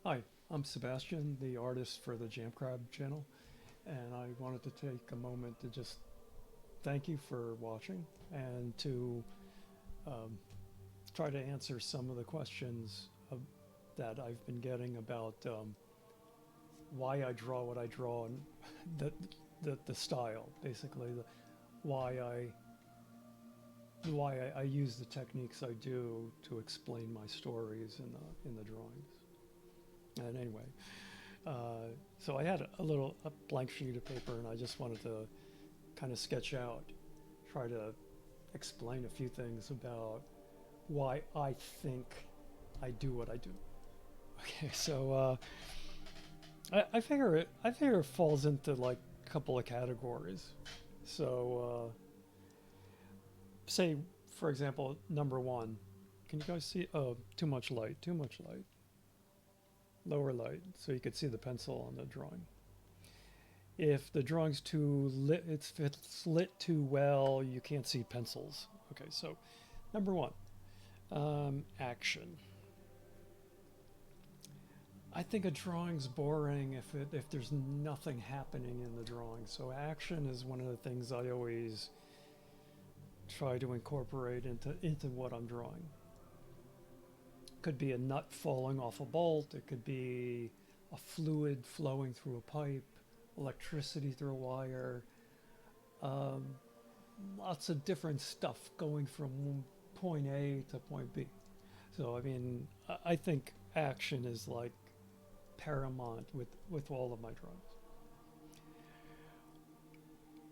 Hi, I'm Sebastian, the artist for the Jam Crab channel, and I wanted to take a moment to just thank you for watching and to um, try to answer some of the questions that I've been getting about why I draw what I draw and the, the style, basically, why I why I use the techniques I do to explain my stories in the drawings. And anyway, so I had a blank sheet of paper, and I just wanted to kind of sketch out, try to explain a few things about why I think I do what I do. Okay, so I figure it falls into like a couple of categories. So say for example, number one. Can you guys see? Oh, too much light. Too much light. Lower light, so you could see the pencil on the drawing. If the drawing's too lit, if it's lit too well, you can't see pencils. Okay, so number one, action. I think a drawing's boring if there's nothing happening in the drawing. So action is one of the things I always try to incorporate into what I'm drawing. Could be a nut falling off a bolt. It could be a fluid flowing through a pipe, electricity through a wire. Um, Lots of different stuff going from point A to point B. So I mean, I think action is like paramount with all of my drawings.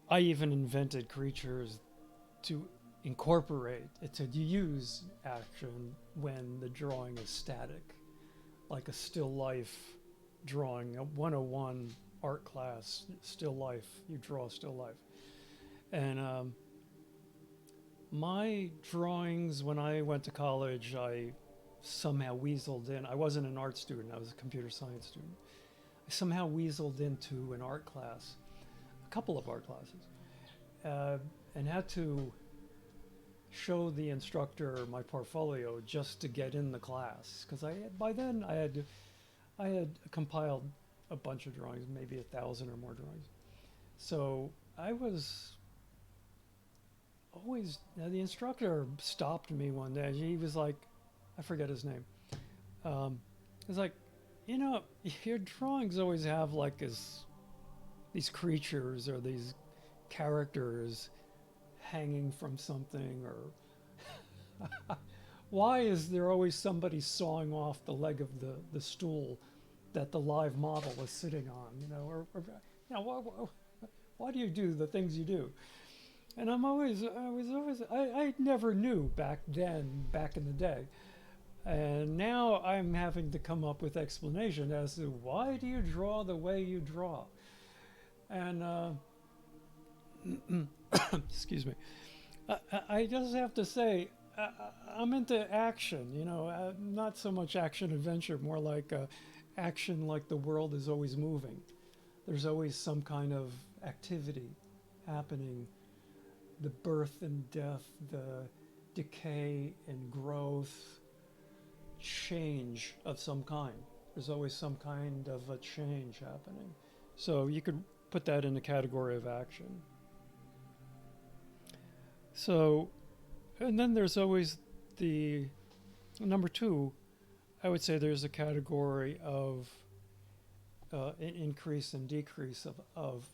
I even invented creatures to incorporate to use action when the drawing is static, like a still life drawing, a 101 art class, still life, you draw still life. And my drawings, when I went to college, I somehow weaseled in. I wasn't an art student, I was a computer science student. I somehow weaseled into an art class, a couple of art classes, and had to show the instructor my portfolio just to get in the class. Because by then I had compiled a bunch of drawings, maybe 1,000 or more drawings. So I was always, the instructor stopped me one day. He was like, I forget his name. He was like, you know, your drawings always have like these creatures or these characters hanging from something, or why is there always somebody sawing off the leg of the stool that the live model is sitting on, you know, why do you do the things you do? And I never knew back then, back in the day. And now I'm having to come up with explanation as to why do you draw the way you draw. And excuse me, I just have to say, I'm into action, not so much action adventure, more like action like the world is always moving. There's always some kind of activity happening, the birth and death, the decay and growth, change of some kind. There's always some kind of a change happening. So you could put that in the category of action. So, and then there's always the number two, I would say there's a category of an increase and decrease of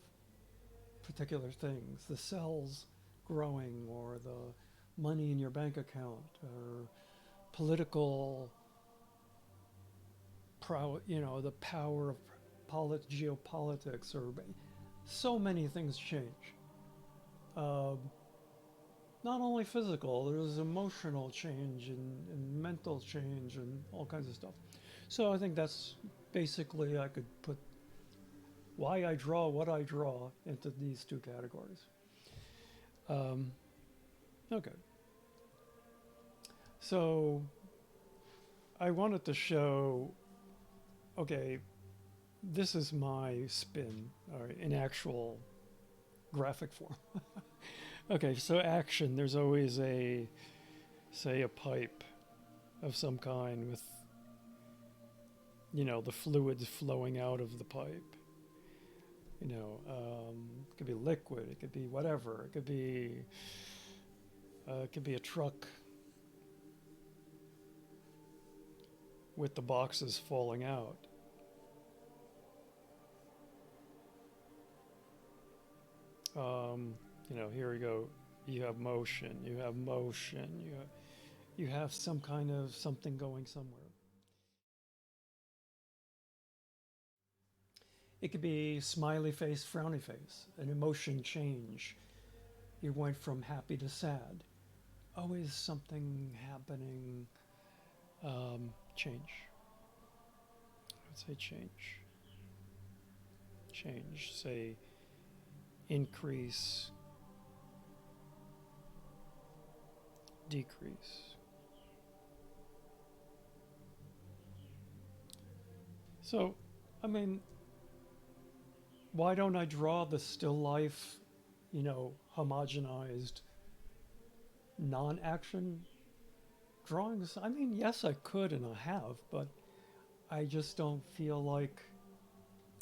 particular things, the cells growing, or the money in your bank account, or political, the power of geopolitics, or so many things change. Uh, Not only physical, there's emotional change and mental change and all kinds of stuff. So I think that's basically, I could put why I draw what I draw into these two categories. Um, okay. So I wanted to show, okay, this is my spin, all right, in actual graphic form. Okay, so action, there's always say a pipe of some kind with the fluids flowing out of the pipe. It could be liquid, it could be whatever, it could be a truck with the boxes falling out. Here we go. You have motion. You have motion. You have some kind of something going somewhere. It could be smiley face, frowny face, an emotion change. You went from happy to sad. Always something happening. Change. Let's say change. Change. Say increase, decrease. So, I mean, why don't I draw the still life, homogenized, non action drawings? I mean, yes, I could and I have, but I just don't feel like,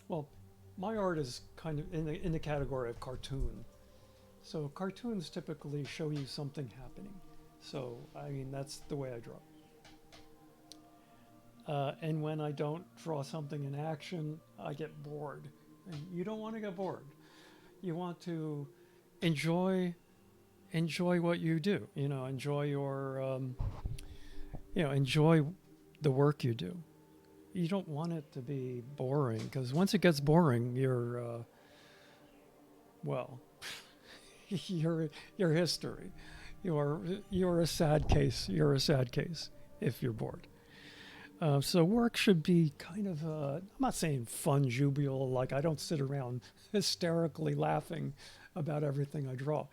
well, my art is kind of in the category of cartoon. So cartoons typically show you something happening. So, I mean, that's the way I draw. And when I don't draw something in action, I get bored. And you don't want to get bored. You want to enjoy what you do. Enjoy enjoy the work you do. You don't want it to be boring, because once it gets boring, you're you're history. You're a sad case. You're a sad case if you're bored. So work should be kind of, I'm not saying fun, jubilant, like I don't sit around hysterically laughing about everything I draw.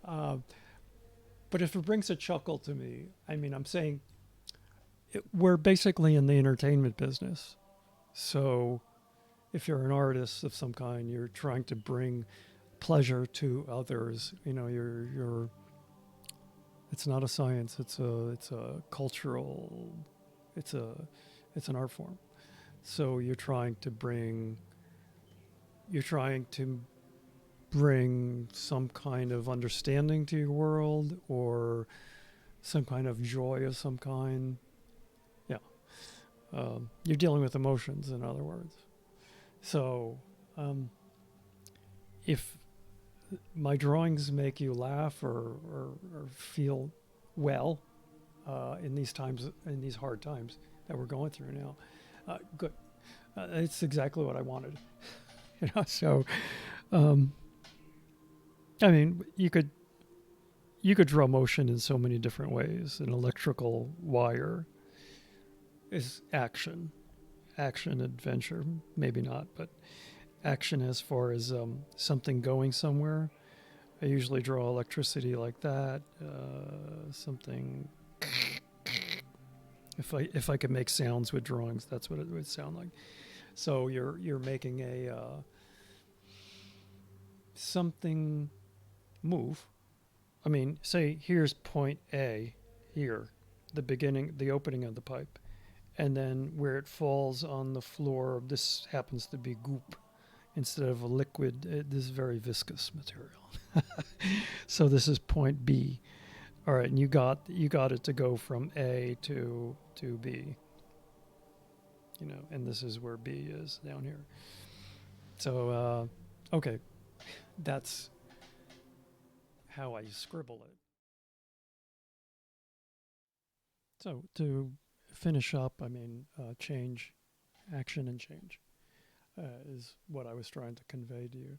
But if it brings a chuckle to me, I mean, I'm saying we're basically in the entertainment business. So if you're an artist of some kind, you're trying to bring pleasure to others. It's not a science. It's a cultural. It's an art form. So you're trying to bring some kind of understanding to your world, or some kind of joy of some kind. Yeah. You're dealing with emotions, in other words. So if my drawings make you laugh or feel well, in these times, in these hard times that we're going through now, good. It's exactly what I wanted. So I mean, you could draw motion in so many different ways. An electrical wire is action, adventure, maybe not, but action as far as something going somewhere. I usually draw electricity like that, something. If I could make sounds with drawings, that's what it would sound like. So you're making a something move. I mean, say here's point A, here, the opening of the pipe, and then where it falls on the floor, this happens to be goop instead of a liquid. This is very viscous material. So this is point B. All right, and you got it to go from A to B. And this is where B is down here. So okay, that's how I scribble it. So to finish up, I mean, change, action, and change is what I was trying to convey to you.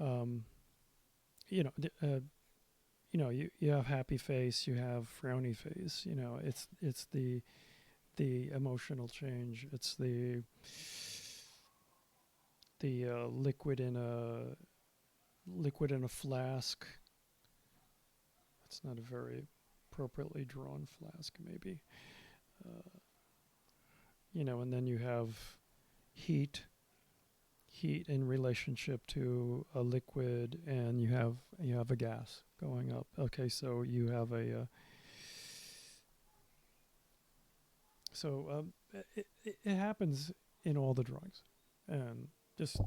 Um, you know, you have happy face, you have frowny face. It's the emotional change. It's the liquid in a flask. It's not a very appropriately drawn flask, maybe. And then you have heat in relationship to a liquid, and you have a gas going up. Okay, so you have a it happens in all the drawings. And just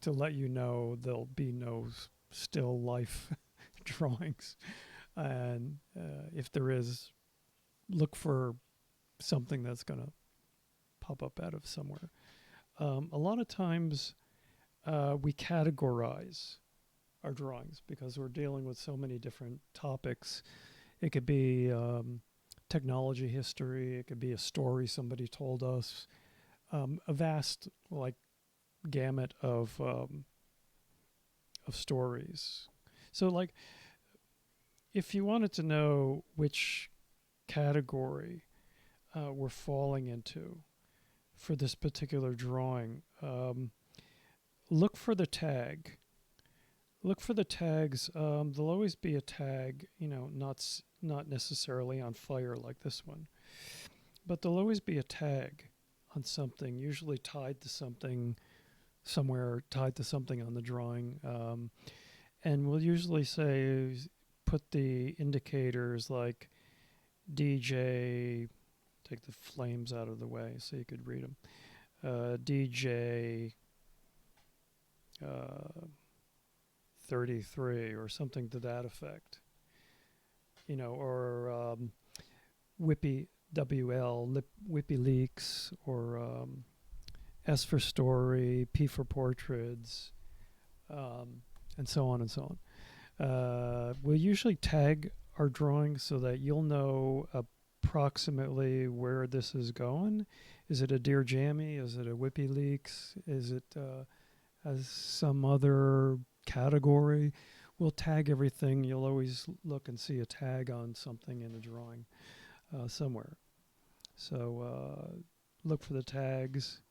to let you know, there'll be no still life drawings. And if there is, look for something that's going to pop up out of somewhere. A lot of times we categorize our drawings because we're dealing with so many different topics. It could be technology history. It could be a story somebody told us. A vast gamut of stories. So if you wanted to know which category we're falling into for this particular drawing, look for the tag. Look for the tags. There'll always be a tag, not necessarily on fire like this one, but there'll always be a tag on something, usually tied to something somewhere, tied to something on the drawing. And we'll usually say, put the indicators like DJ, take the flames out of the way so you could read them. DJ 33 or something to that effect, or Whippy WL, Whippy Leaks, or S for Story, P for Portraits, and so on and so on. We'll usually tag our drawings so that you'll know approximately where this is going. Is it a Dear Jammy? Is it a Whippy Leaks? Is it has some other category? We'll tag everything. You'll always look and see a tag on something in a drawing somewhere. So look for the tags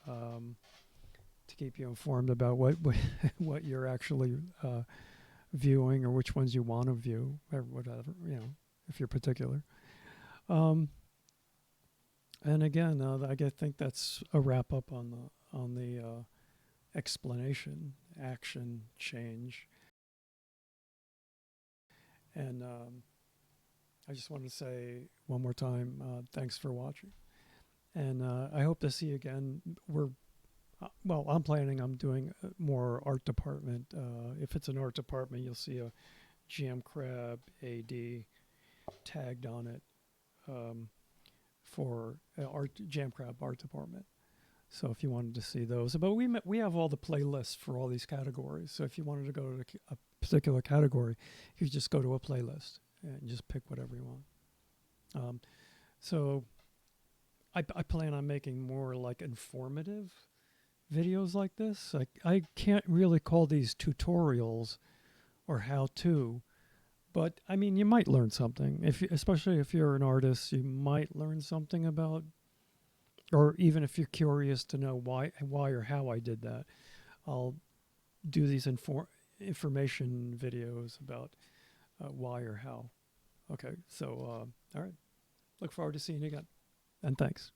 to keep you informed about what you're actually viewing or which ones you want to view, or whatever, if you're particular. And again, I think that's a wrap up on the explanation, action, change. And I just want to say one more time, thanks for watching. And I hope to see you again. I'm doing more art department. If it's an art department, you'll see a Jam Crab AD tagged on it for Jam Crab art department. So if you wanted to see those, but we have all the playlists for all these categories. So if you wanted to go to a particular category, you just go to a playlist and just pick whatever you want. So I plan on making more informative videos like this. I can't really call these tutorials or how-to, but I mean, you might learn something. Especially if you're an artist, you might learn something about, or even if you're curious to know why or how I did that, I'll do these information videos about why or how. Okay, so all right. Look forward to seeing you again, and thanks.